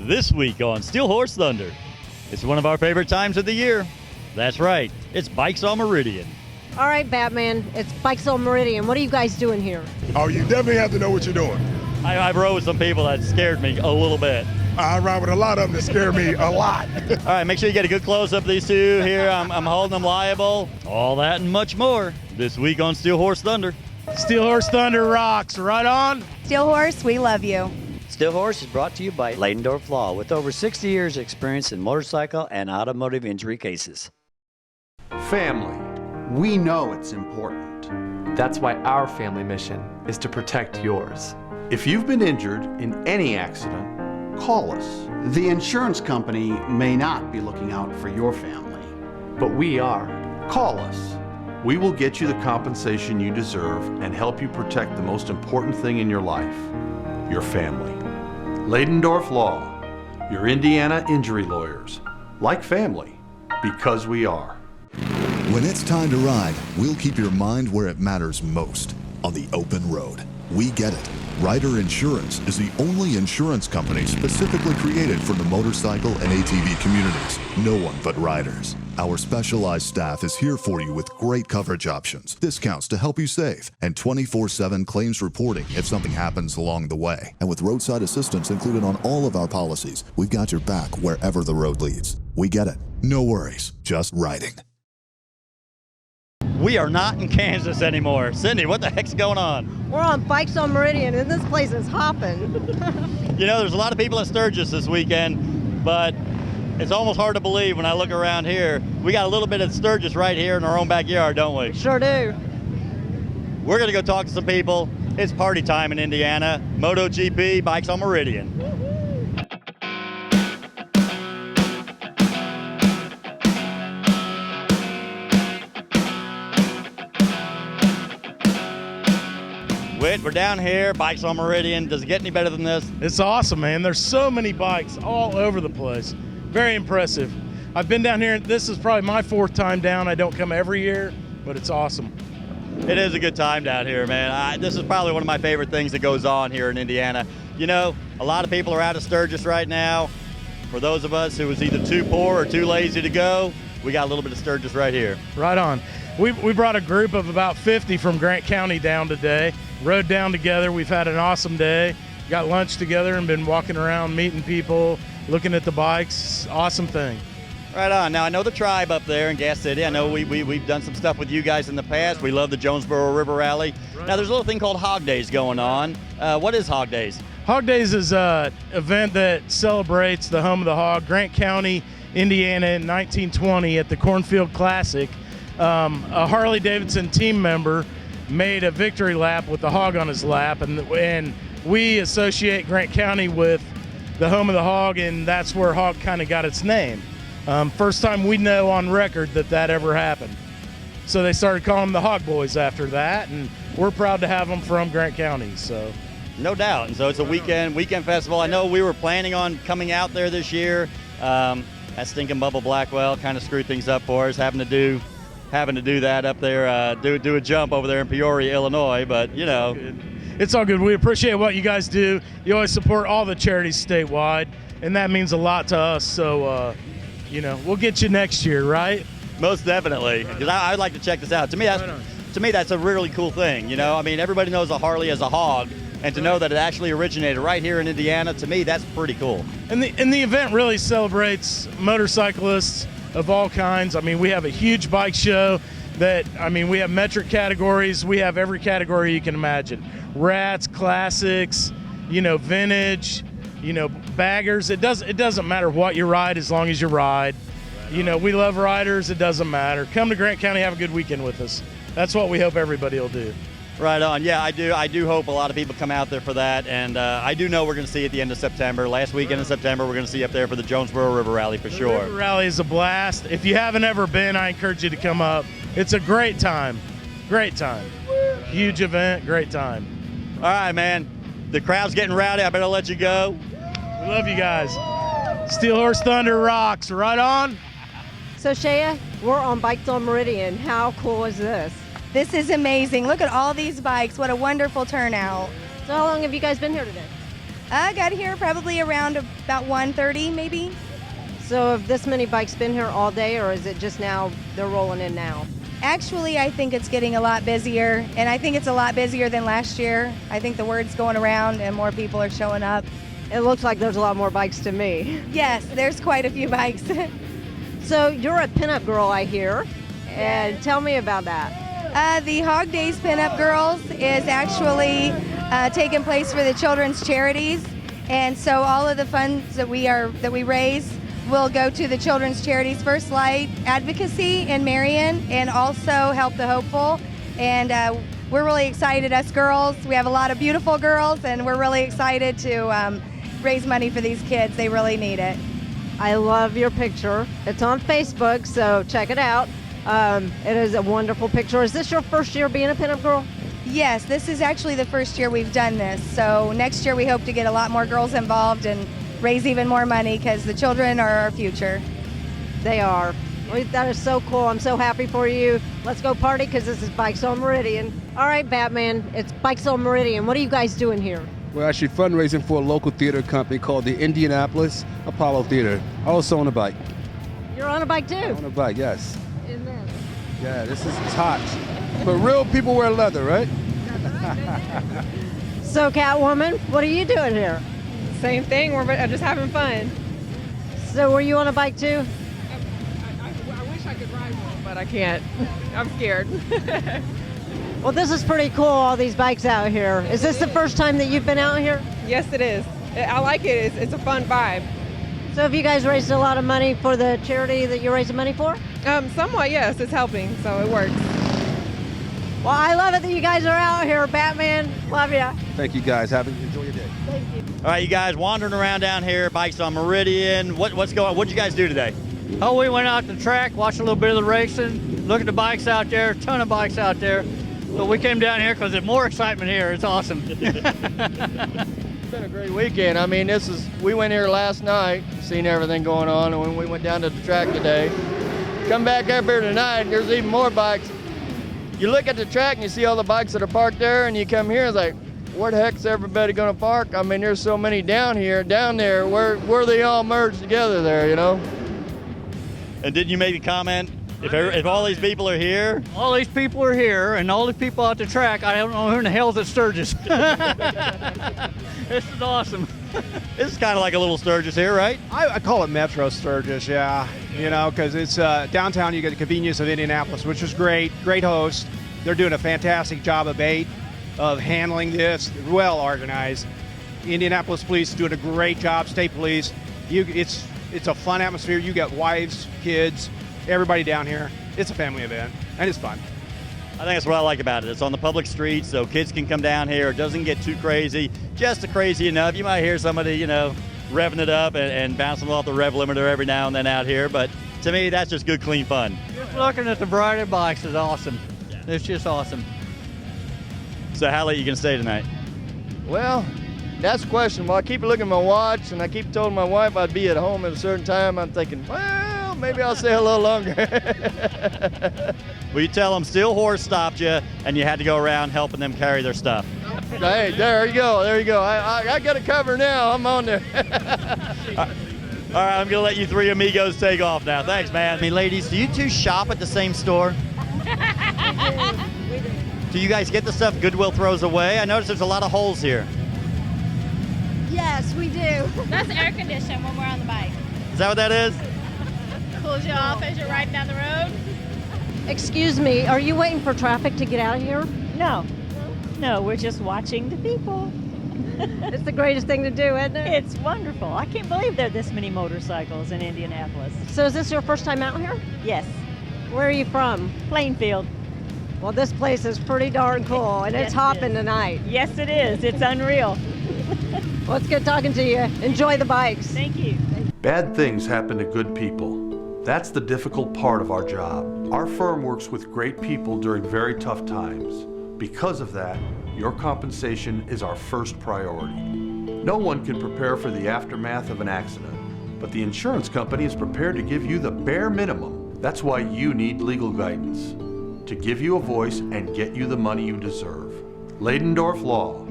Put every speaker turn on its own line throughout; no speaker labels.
This week on Steel Horse Thunder, it's one of our favorite times of the year. That's right, it's Bikes on Meridian.
All right, Batman, it's Bikes on Meridian. What are you guys doing here?
Oh, you definitely have to know what you're doing.
I've rode with some people that scared me a little bit.
I ride with a lot of them that scare me a lot.
All right, make sure you get a good close-up of these two here. I'm holding them liable. All that and much more this week on Steel Horse Thunder.
Steel Horse Thunder rocks. Right on.
Steel Horse, we love you.
Steel Horse is brought to you by Leidendorf Law with over 60 years experience in motorcycle and automotive injury cases.
Family. We know it's important.
That's why our family mission is to protect yours.
If you've been injured in any accident, call us.
The insurance company may not be looking out for your family,
but we are.
Call us. We will get you the compensation you deserve and help you protect the most important thing in your life, your family. Leidendorf Law, your Indiana injury lawyers. Like family, because we are.
When it's time to ride, we'll keep your mind where it matters most, on the open road. We get it. Ryder Insurance is the only insurance company specifically created for the motorcycle and ATV communities. No one but riders. Our specialized staff is here for you with great coverage options, discounts to help you save, and 24/7 claims reporting if something happens along the way. And with roadside assistance included on all of our policies, we've got your back wherever the road leads. We get it. No worries, just riding.
We are not in Kansas anymore. Cindy, what the heck's going on?
We're on Bikes on Meridian, and this place is hopping.
You know, there's a lot of people at Sturgis this weekend, but it's almost hard to believe when I look around here. We got a little bit of Sturgis right here in our own backyard, don't we?
Sure do.
We're going to go talk to some people. It's party time in Indiana. MotoGP, Bikes on Meridian. Whit, we're down here, Bikes on Meridian. Does it get any better than this?
It's awesome, man. There's so many bikes all over the place. Very impressive. I've been down here. This is probably my fourth time down. I don't come every year, but it's awesome.
It is a good time down here, man. This is probably one of my favorite things that goes on here in Indiana. You know, a lot of people are out of Sturgis right now. For those of us who was either too poor or too lazy to go, we got a little bit of Sturgis right here.
Right on. We brought a group of about 50 from Grant County down today. Rode down together. We've had an awesome day. Got lunch together and been walking around, meeting people, looking at the bikes. Awesome thing.
Right on. Now, I know the tribe up there in Gas City. I know we've done some stuff with you guys in the past. We love the Jonesboro River Rally. Right. Now, there's a little thing called Hog Days going on. What is Hog Days? Hog Days is an event that celebrates the home of the hog, Grant County, Indiana, in 1920 at the Cornfield Classic. A Harley-Davidson team member made a victory lap with the hog on his lap, and we associate Grant County with the home of the hog, and that's where hog kind of got its name. First time we know on record that ever happened. So they started calling them the Hog Boys after that, and we're proud to have them from Grant County. So, no doubt. And so it's a weekend festival. I know we were planning on coming out there this year. That stinking Bubba Blackwell kind of screwed things up for us, having to do that up there, do a jump over there in Peoria, Illinois, but you know. It's all good. We appreciate what you guys do. You always support all the charities statewide, and that means a lot to us. So, you know, we'll get you next year, right? Most definitely, because I'd like to check this out. To me, that's a really cool thing. You know, I mean, everybody knows a Harley as a hog, and to know that it actually originated right here in Indiana, to me, that's pretty cool. And the event really celebrates motorcyclists of all kinds. I mean, we have a huge bike show we have metric categories. We have every category you can imagine. Rats, classics, you know, vintage, you know, baggers. It doesn't matter what you ride as long as you ride. You know, we love riders. It doesn't matter. Come to Grant County, have a good weekend with us. That's what we hope everybody will do. Right on. Yeah, I do hope a lot of people come out there for that, and I do know we're going to see at the end of September. Last weekend in September, we're going to see up there for the Jonesboro River Rally for sure. The River Rally is a blast. If you haven't ever been, I encourage you to come up. It's a great time. Great time. Huge event, great time. All right, man. The crowd's getting rowdy. I better let you go. We love you guys. Steel Horse Thunder rocks. Right on.
So, Shea, we're on Bikes on Meridian. How cool is this?
This is amazing. Look at all these bikes. What a wonderful turnout.
So how long have you guys been here today?
I got here probably around about 1:30 maybe.
So have this many bikes been here all day, or is it just now they're rolling in now?
Actually, I think it's getting a lot busier, and I think it's a lot busier than last year. I think the word's going around and more people are showing up.
It looks like there's a lot more bikes to me.
Yes, there's quite a few bikes.
So you're a pinup girl, I hear, and tell me about that.
The Hog Days Pinup Girls is actually taking place for the children's charities, and so all of the funds that we raise will go to the children's charities, First Light Advocacy in Meridian, and also Help the Hopeful. And we're really excited, us girls. We have a lot of beautiful girls, and we're really excited to raise money for these kids. They really need it.
I love your picture. It's on Facebook, so check it out. It is a wonderful picture. Is this your first year being a pinup girl?
Yes, this is actually the first year we've done this. So next year we hope to get a lot more girls involved and raise even more money because the children are our future.
They are. Well, that is so cool. I'm so happy for you. Let's go party because this is Bikes on Meridian. All right, Batman, it's Bikes on Meridian. What are you guys doing here?
We're actually fundraising for a local theater company called the Indianapolis Apollo Theater. I also own a bike.
You're on a bike too?
I own a bike, yes.
In there.
Yeah, it's hot. But real people wear leather, right?
So, Catwoman, what are you doing here?
Same thing, we're just having fun.
So were you on a bike too?
I wish I could ride one, but I can't. I'm scared.
Well, this is pretty cool, all these bikes out here. Is this the first time that you've been out here?
Yes, it is. I like it. It's a fun vibe.
So have you guys raised a lot of money for the charity that you're raising money for?
Somewhat, yes. It's helping, so it works.
Well, I love it that you guys are out here, Batman. Love ya.
Thank you guys. Enjoy your day.
Thank you.
All right, you guys wandering around down here, Bikes on Meridian. What's going on? What'd you guys do today?
Oh, we went out to the track, watched a little bit of the racing, looked at the bikes out there, a ton of bikes out there. So we came down here because there's more excitement here. It's awesome.
It's been a great weekend. I mean, we went here last night, seen everything going on, and when we went down to the track today, come back up here tonight, there's even more bikes. You look at the track and you see all the bikes that are parked there, and you come here, it's like, where the heck's everybody gonna park? I mean, there's so many down there, where they all merge together there, you know?
And didn't you make a comment? If all these people are here?
All these people are here, and all these people out the track, I don't know who in the hell's at Sturgis. This is awesome.
This is kind of like a little Sturgis here, right?
I call it Metro Sturgis, yeah. You know, because it's downtown, you get the convenience of Indianapolis, which is great. Great host. They're doing a fantastic job of handling this, well organized. Indianapolis Police doing a great job, State Police. It's a fun atmosphere. You got wives, kids, everybody down here. It's a family event, and it's fun.
I think that's what I like about it. It's on the public streets, so kids can come down here. It doesn't get too crazy, just crazy enough. You might hear somebody, revving it up and bouncing off the rev limiter every now and then out here, but to me, that's just good, clean fun.
Just looking at the variety of bikes is awesome. It's just awesome.
So how late are you going to stay tonight?
Well, that's questionable. I keep looking at my watch, and I keep telling my wife I'd be at home at a certain time. I'm thinking, well, maybe I'll stay a little longer.
Well, you tell them Steel Horse stopped you, and you had to go around helping them carry their stuff.
Hey, there you go. I got it covered now. I'm on there.
All right, I'm going to let you three amigos take off now. Thanks, man. I mean, ladies, do you two shop at the same store?
We do.
Do you guys get the stuff Goodwill throws away? I notice there's a lot of holes here.
Yes, we do.
That's air conditioning when we're on the bike.
Is that what that is?
Cools you off as you're riding down the road.
Excuse me, are you waiting for traffic to get out of here?
No, we're just watching the people.
It's the greatest thing to do, isn't it?
It's wonderful. I can't believe there are this many motorcycles in Indianapolis.
So is this your first time out here?
Yes.
Where are you from?
Plainfield.
Well, this place is pretty darn cool, and it's hopping tonight.
Yes, it is. It's unreal.
Well, it's good talking to you. Enjoy the bikes.
Thank you.
Bad things happen to good people. That's the difficult part of our job. Our firm works with great people during very tough times. Because of that, your compensation is our first priority. No one can prepare for the aftermath of an accident, but the insurance company is prepared to give you the bare minimum. That's why you need legal guidance, to give you a voice and get you the money you deserve. Leidendorf Law,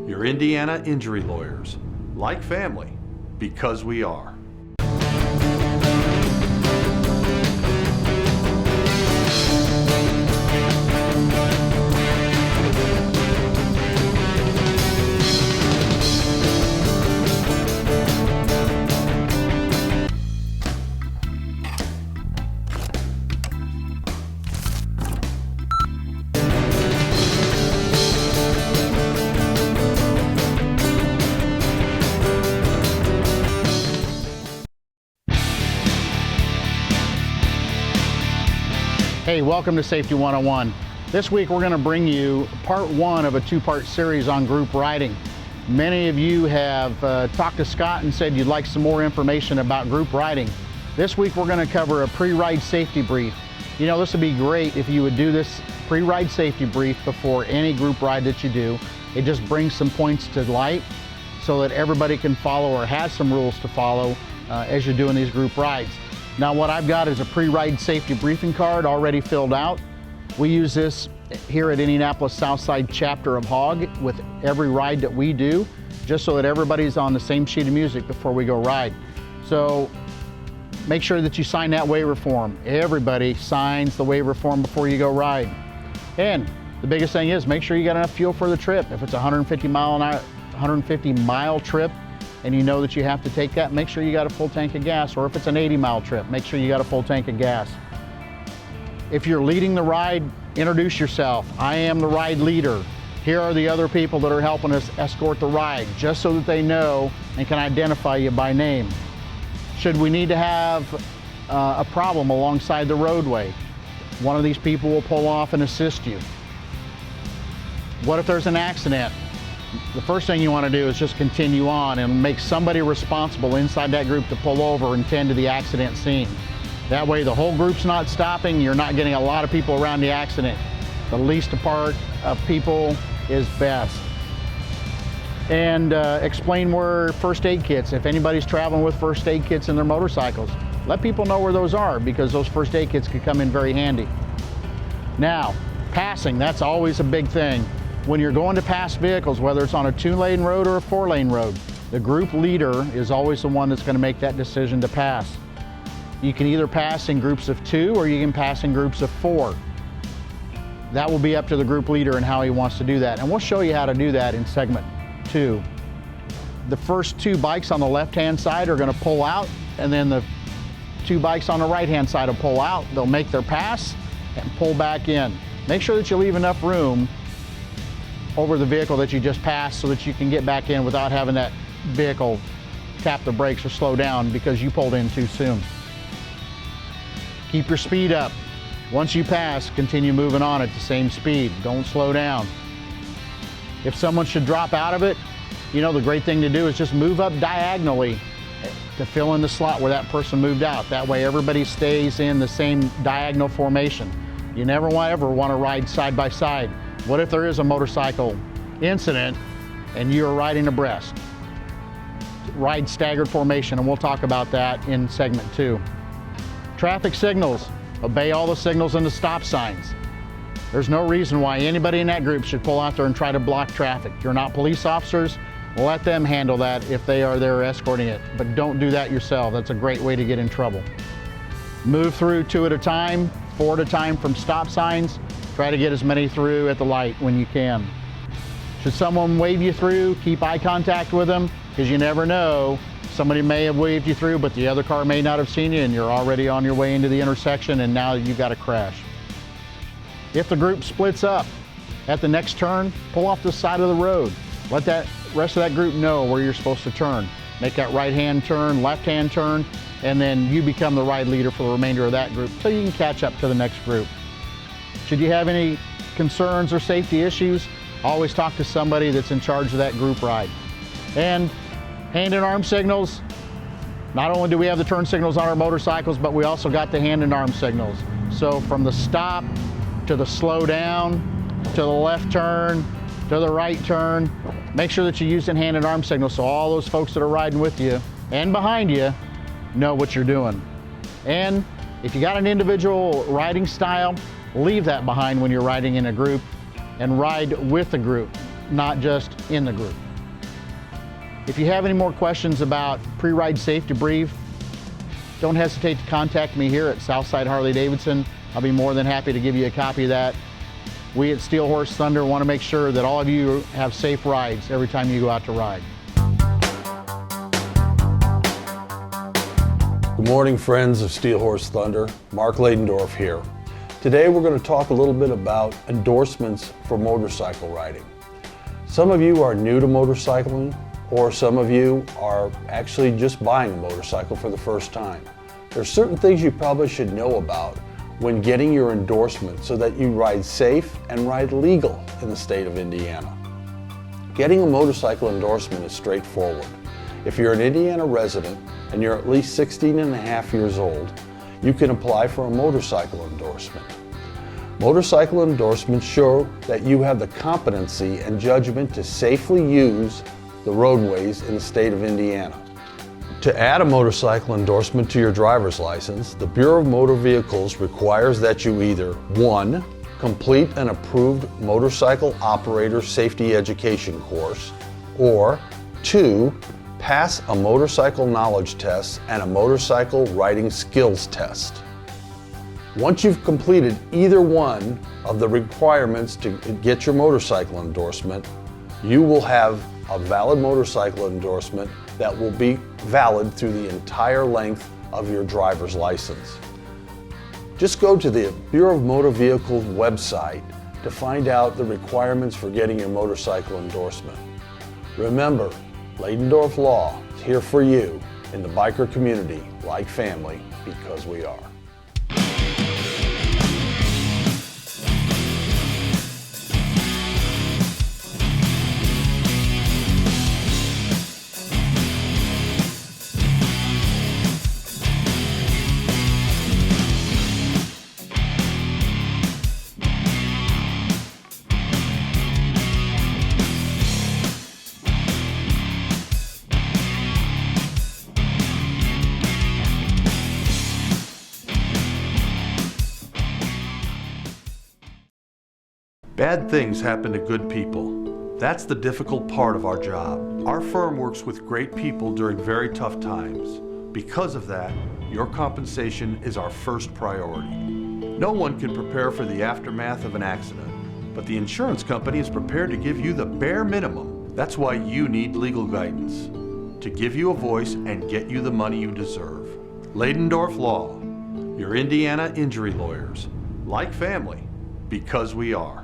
your Indiana injury lawyers. like family, because we are.
Hey, welcome to Safety 101. This week we're going to bring you part one of a two-part series on group riding. Many of you have talked to Scott and said you'd like some more information about group riding. This week we're going to cover a pre-ride safety brief. You know, this would be great if you would do this pre-ride safety brief before any group ride that you do. It just brings some points to light so that everybody can follow or has some rules to follow as you're doing these group rides. Now what I've got is a pre-ride safety briefing card already filled out. We use this here at Indianapolis Southside chapter of HOG with every ride that we do, just so that everybody's on the same sheet of music before we go ride. So make sure that you sign that waiver form. Everybody signs the waiver form before you go ride. And the biggest thing is make sure you got enough fuel for the trip. If it's a 150 mile trip, and you know that you have to take that, make sure you got a full tank of gas. Or if it's an 80-mile trip, make sure you got a full tank of gas. If you're leading the ride, introduce yourself. I am the ride leader. Here are the other people that are helping us escort the ride, just so that they know and can identify you by name. Should we need to have a problem alongside the roadway, one of these people will pull off and assist you. What if there's an accident? The first thing you want to do is just continue on and make somebody responsible inside that group to pull over and tend to the accident scene. That way the whole group's not stopping, you're not getting a lot of people around the accident. The least part of people is best. And explain where first aid kits, if anybody's traveling with first aid kits in their motorcycles, let people know where those are, because those first aid kits could come in very handy. Now, passing, that's always a big thing. When you're going to pass vehicles, whether it's on a 2-lane road or a 4-lane road, the group leader is always the one that's going to make that decision to pass. You can either pass in groups of 2 or you can pass in groups of 4. That will be up to the group leader and how he wants to do that. And we'll show you how to do that in segment 2. The first 2 bikes on the left-hand side are going to pull out, and then the 2 bikes on the right-hand side will pull out. They'll make their pass and pull back in. Make sure that you leave enough room over the vehicle that you just passed so that you can get back in without having that vehicle tap the brakes or slow down because you pulled in too soon. Keep your speed up. Once you pass, continue moving on at the same speed. Don't slow down. If someone should drop out of it, you know, the great thing to do is just move up diagonally to fill in the slot where that person moved out. That way everybody stays in the same diagonal formation. You never ever want to ride side by side. What if there is a motorcycle incident and you're riding abreast? Ride staggered formation, and we'll talk about that in segment 2. Traffic signals, obey all the signals and the stop signs. There's no reason why anybody in that group should pull out there and try to block traffic. You're not police officers, let them handle that if they are there escorting it, but don't do that yourself. That's a great way to get in trouble. Move through 2 at a time, 4 at a time from stop signs. Try to get as many through at the light when you can. Should someone wave you through, keep eye contact with them, because you never know. Somebody may have waved you through, but the other car may not have seen you, and you're already on your way into the intersection, and now you've got a crash. If the group splits up at the next turn, pull off the side of the road. Let that rest of that group know where you're supposed to turn. Make that right-hand turn, left-hand turn, and then you become the ride leader for the remainder of that group so you can catch up to the next group. Should you have any concerns or safety issues, always talk to somebody that's in charge of that group ride. And hand and arm signals. Not only do we have the turn signals on our motorcycles, but we also got the hand and arm signals. So from the stop to the slow down, to the left turn, to the right turn, make sure that you're using hand and arm signals so all those folks that are riding with you and behind you know what you're doing. And if you got an individual riding style, leave that behind when you're riding in a group and ride with the group, not just in the group. If you have any more questions about pre-ride safety brief, don't hesitate to contact me here at Southside Harley Davidson. I'll be more than happy to give you a copy of that. We at Steel Horse Thunder want to make sure that all of you have safe rides every time you go out to ride.
Good morning, friends of Steel Horse Thunder. Mark Ladendorf here. Today we're going to talk a little bit about endorsements for motorcycle riding. Some of you are new to motorcycling, or some of you are actually just buying a motorcycle for the first time. There's certain things you probably should know about when getting your endorsement so that you ride safe and ride legal in the state of Indiana. Getting a motorcycle endorsement is straightforward. If you're an Indiana resident and you're at least 16 and a half years old, you can apply for a motorcycle endorsement. Motorcycle endorsements show that you have the competency and judgment to safely use the roadways in the state of Indiana. To add a motorcycle endorsement to your driver's license, the Bureau of Motor Vehicles requires that you either 1. Complete an approved motorcycle operator safety education course, or 2. Pass a motorcycle knowledge test and a motorcycle riding skills test. Once you've completed either one of the requirements to get your motorcycle endorsement, you will have a valid motorcycle endorsement that will be valid through the entire length of your driver's license. Just go to the Bureau of Motor Vehicles website to find out the requirements for getting your motorcycle endorsement. Remember, Ladendorf Law is here for you in the biker community, like family, because we are. Bad things happen to good people. That's the difficult part of our job. Our firm works with great people during very tough times. Because of that, your compensation is our first priority. No one can prepare for the aftermath of an accident, but the insurance company is prepared to give you the bare minimum. That's why you need legal guidance, to give you a voice and get you the money you deserve. Ladendorf Law, your Indiana injury lawyers, like family, because we are.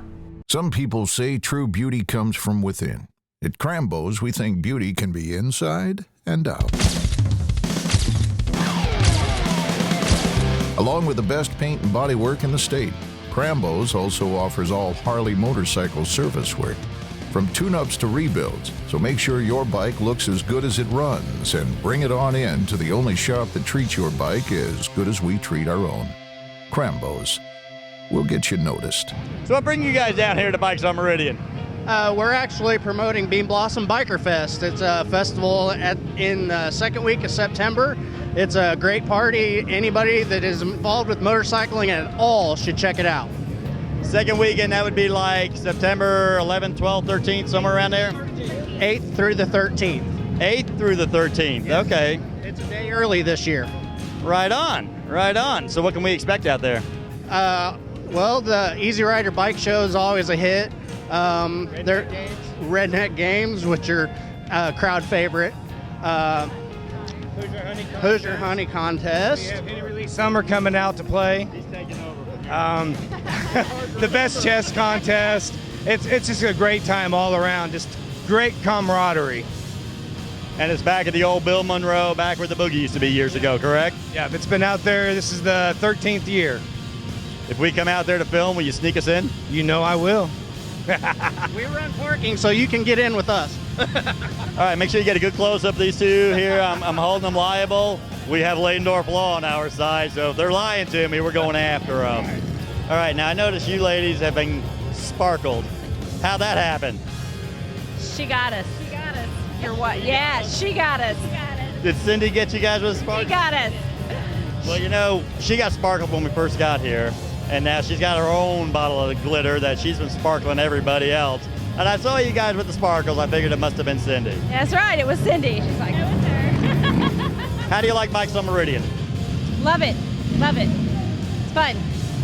Some people say true beauty comes from within. At Cram Bose, we think beauty can be inside and out. Along with the best paint and body work in the state, Cram Bose also offers all Harley motorcycle service work, from tune-ups to rebuilds. So make sure your bike looks as good as it runs and bring it on in to the only shop that treats your bike as good as we treat our own. Cram Bose. We'll get you noticed.
So what bring you guys down here to Bikes on Meridian?
We're actually promoting Bean Blossom Biker Fest. It's a festival in the second week of September. It's a great party. Anybody that is involved with motorcycling at all should check it out.
Second weekend, that would be like September 11th, 12th, 13th, somewhere around there?
8th through the 13th.
8th through the 13th, yes. Okay.
It's a day early this year.
Right on, right on. So what can we expect out there?
Well, the Easy Rider Bike Show is always a hit. Redneck Games, which are crowd favorite. Hoosier Honey Contest.
We have Hit Release Summer coming out to play.
He's taking over.
The Best Chess Contest. It's just a great time all around. Just great camaraderie.
And it's back at the old Bill Monroe, back where the boogie used to be years ago, correct?
Yeah, it's been out there. This is the 13th year.
If we come out there to film, will you sneak us in?
You know I will.
We run parking, so you can get in with us.
All right, make sure you get a good close-up of these two here. I'm holding them liable. We have Ladendorf Law on our side, so if they're lying to me, we're going after them. All right, now I notice you ladies have been sparkled. How'd that happen?
She got us. She got us. You're what? Yeah, she got us.
Did Cindy get you guys with a sparkle?
She got us.
Well, you know, she got sparkled when we first got here. and now she's got her own bottle of glitter that she's been sparkling everybody else. And I saw you guys with the sparkles. I figured it must have been Cindy.
That's right, it was Cindy. She's like, it was her.
How do you like Bikes on Meridian?
Love it. Love it. It's fun.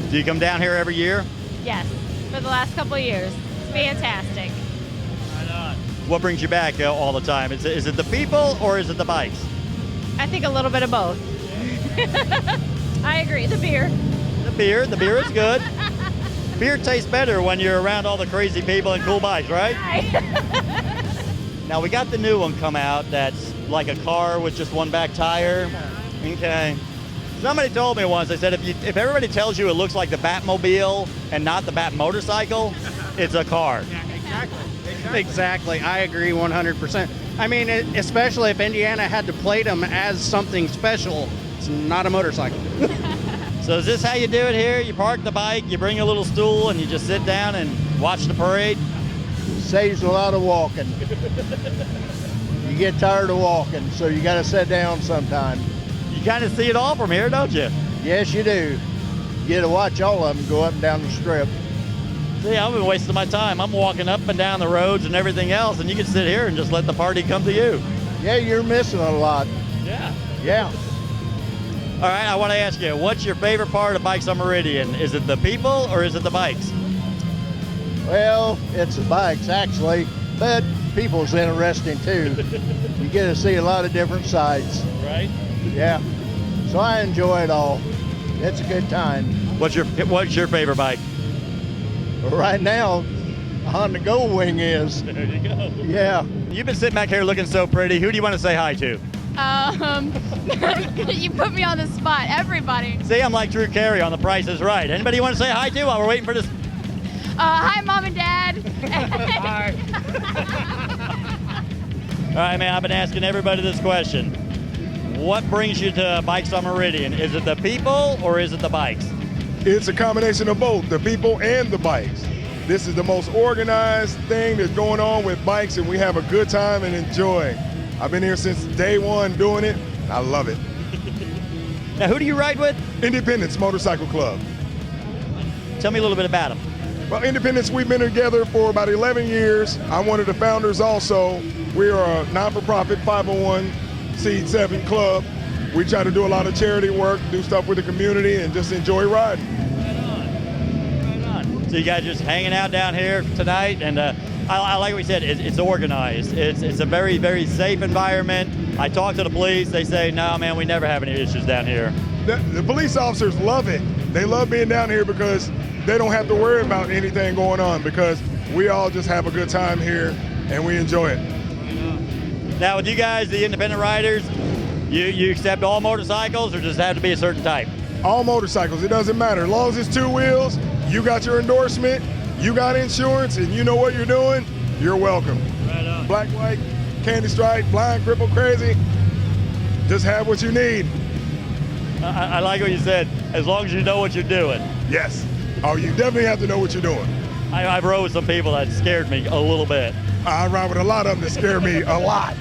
Do you come down here every year?
Yes, for the last couple of years. It's fantastic.
What brings you back all the time? Is it the people or is it the bikes?
I think a little bit of both. I agree, the beer.
The beer is good. Beer tastes better when you're around all the crazy people and cool bikes, right? Now we got the new one come out that's like a car with just one back tire. Okay. Somebody told me once, they said if everybody tells you it looks like the Batmobile and not the Bat motorcycle, it's a car.
Exactly. I agree 100%. I mean, especially if Indiana had to plate them as something special, it's not a motorcycle.
So is this how you do it here? You park the bike, you bring a little stool, and you just sit down and watch the parade?
Saves a lot of walking. You get tired of walking, so you got to sit down sometime.
You kind of see it all from here, don't you?
Yes, you do. You get to watch all of them go up and down the strip.
See, I've been wasting my time. I'm walking up and down the roads and everything else, and you can sit here and just let the party come to you.
Yeah, you're missing a lot.
Yeah.
Yeah.
All right, I want to ask you, what's your favorite part of Bikes on Meridian? Is it the people or is it the bikes?
Well, it's the bikes, actually, but people's interesting, too. You get to see a lot of different sides.
Right?
Yeah. So I enjoy it all. It's a good time.
What's your favorite bike?
Right now, Honda Gold Wing is.
There you go.
Yeah.
You've been sitting back here looking so pretty. Who do you want to say hi to?
You put me on the spot. Everybody.
See, I'm like Drew Carey on The Price is Right. Anybody you want to say hi to while we're waiting for this?
Hi, Mom and Dad.
Hi. All right, man, I've been asking everybody this question. What brings you to Bikes on Meridian? Is it the people or is it the bikes?
It's a combination of both, the people and the bikes. This is the most organized thing that's going on with bikes, and we have a good time and enjoy. I've been here since day one doing it. I love it.
Now, who do you ride with?
Independence Motorcycle Club.
Tell me a little bit about them.
Well, Independence, we've been together for about 11 years. I'm one of the founders also. We are a non-for-profit 501c7 club. We try to do a lot of charity work, do stuff with the community, and just enjoy riding.
Right on. So you guys just hanging out down here tonight, and I like what you said, it's organized. It's a very, very safe environment. I talked to the police, they say, no, man, we never have any issues down here.
The police officers love it. They love being down here because they don't have to worry about anything going on, because we all just have a good time here and we enjoy it.
Now with you guys, the independent riders, you accept all motorcycles or does it have to be a certain type?
All motorcycles, it doesn't matter. As long as it's two wheels, you got your endorsement, you got insurance, and you know what you're doing, you're welcome.
Right on.
Black, white, candy stripe, blind, crippled, crazy, just have what you need.
I like what you said, as long as you know what you're doing.
Yes. Oh, you definitely have to know what you're doing.
I've rode with some people that scared me a little bit.
I ride with a lot of them that scare me a lot.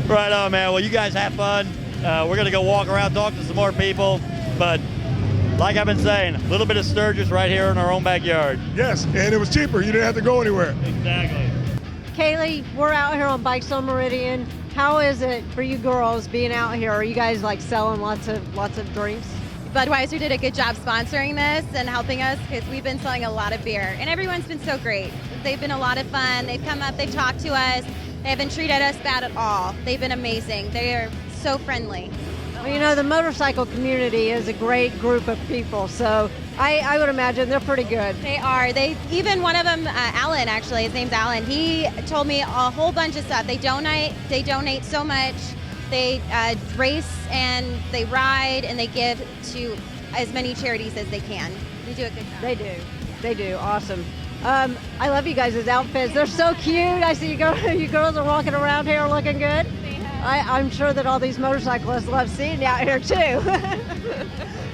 Right on, man. Well, you guys have fun. We're going to go walk around, talk to some more people. But like I've been saying, a little bit of Sturgis right here in our own backyard.
Yes, and it was cheaper. You didn't have to go anywhere.
Exactly.
Kaylee, we're out here on Bikes on Meridian. How is it for you girls being out here? Are you guys like selling lots of drinks?
Budweiser did a good job sponsoring this and helping us because we've been selling a lot of beer. And everyone's been so great. They've been a lot of fun. They've come up, they've talked to us. They haven't treated us bad at all. They've been amazing. They are so friendly.
Well, you know, the motorcycle community is a great group of people, so I would imagine they're pretty good.
They are. Even one of them, Alan, actually, his name's Alan, he told me a whole bunch of stuff. They donate so much. They race and they ride and they give to as many charities as they can. They do a good job.
They do. Awesome. I love you guys' outfits. They're so cute. I see you girls are walking around here looking good. I'm sure that all these motorcyclists love seeing you out here too.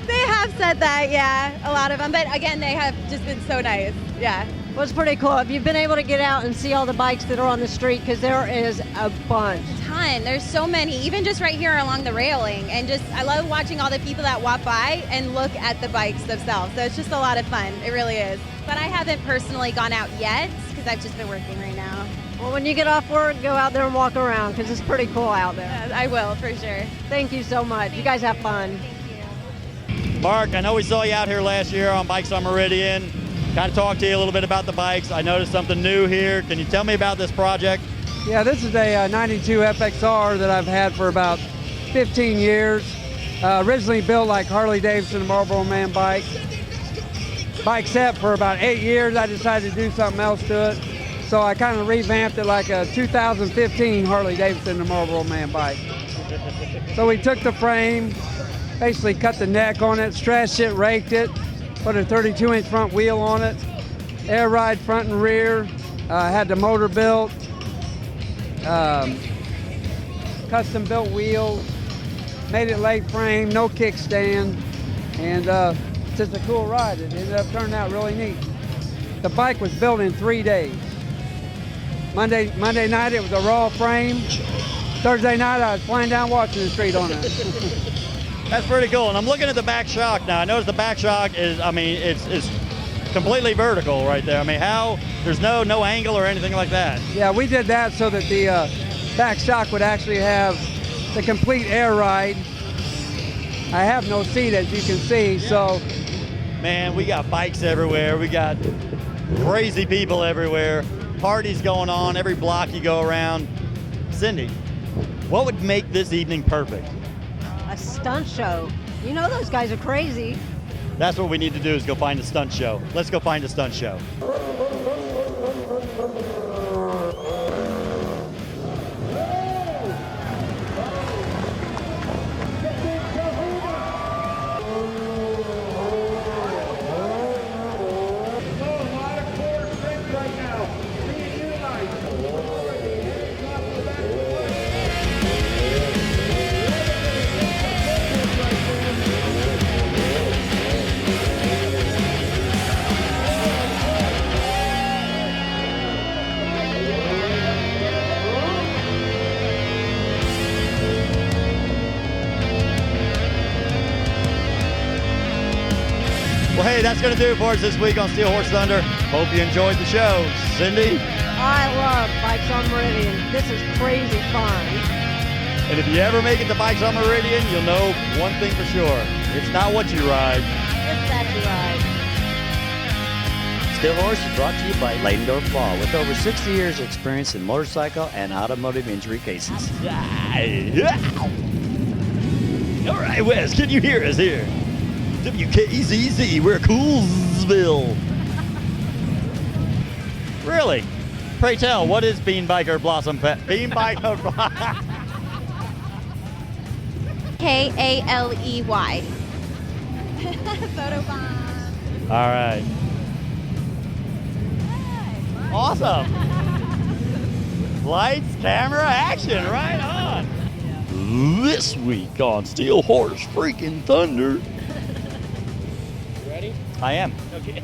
They have said that, yeah, a lot of them. But again, they have just been so nice. Yeah.
Well, it's pretty cool. Have you been able to get out and see all the bikes that are on the street? Because there is a bunch.
Tons. fun. There's so many, even just right here along the railing. And just, I love watching all the people that walk by and look at the bikes themselves. So it's just a lot of fun. It really is. But I haven't personally gone out yet because I've just been working right now.
Well, when you get off work, go out there and walk around because it's pretty cool out there.
Yeah, I will, for sure.
Thank you so much. You guys have fun.
Mark, I know we saw you out here last year on Bikes on Meridian. Kind of talk to you a little bit about the bikes. I noticed something new here. Can you tell me about this project?
Yeah, this is a 92 FXR that I've had for about 15 years. Originally built like Harley Davidson Marlboro Man bike. Bike set for about 8 years. I decided to do something else to it. So I kind of revamped it like a 2015 Harley Davidson Marlboro Man bike. So we took the frame, basically cut the neck on it, stretched it, raked it, put a 32-inch front wheel on it, air ride front and rear, had the motor built, custom built wheels, made it leg frame, no kickstand, and just a cool ride. It ended up turning out really neat. The bike was built in 3 days. Monday night it was a raw frame. Thursday night I was flying down Washington Street on it.
That's pretty cool. And I'm looking at the back shock now. I notice the back shock is, I mean, it's completely vertical right there. I mean, how, there's no angle or anything like that.
Yeah, we did that so that the back shock would actually have the complete air ride. I have no seat, as you can see, so.
Man, we got bikes everywhere. We got crazy people everywhere. Parties going on every block you go around. Cindy, what would make this evening perfect?
A stunt show. You know those guys are crazy.
That's what we need to do, is go find a stunt show. Let's go find a stunt show. Well, hey, that's going to do it for us this week on Steel Horse Thunder. Hope you enjoyed the show. Cindy?
I love Bikes on Meridian. This is crazy fun.
And if you ever make it to Bikes on Meridian, you'll know one thing for sure. It's not what you ride.
It's that you ride.
Steel Horse is brought to you by Ladendorf Law, with over 60 years of experience in motorcycle and automotive injury cases.
All right, Wes, can you hear us here? WKZZ, we're Coolsville. Really? Pray tell, what is Bean Biker Blossom Pet? Bean Biker Blossom.
Kaley. Photo bomb.
All right. Awesome. Lights, camera, action, right on. This week on Steel Horse Freaking Thunder.
Ready?
I am.
Okay.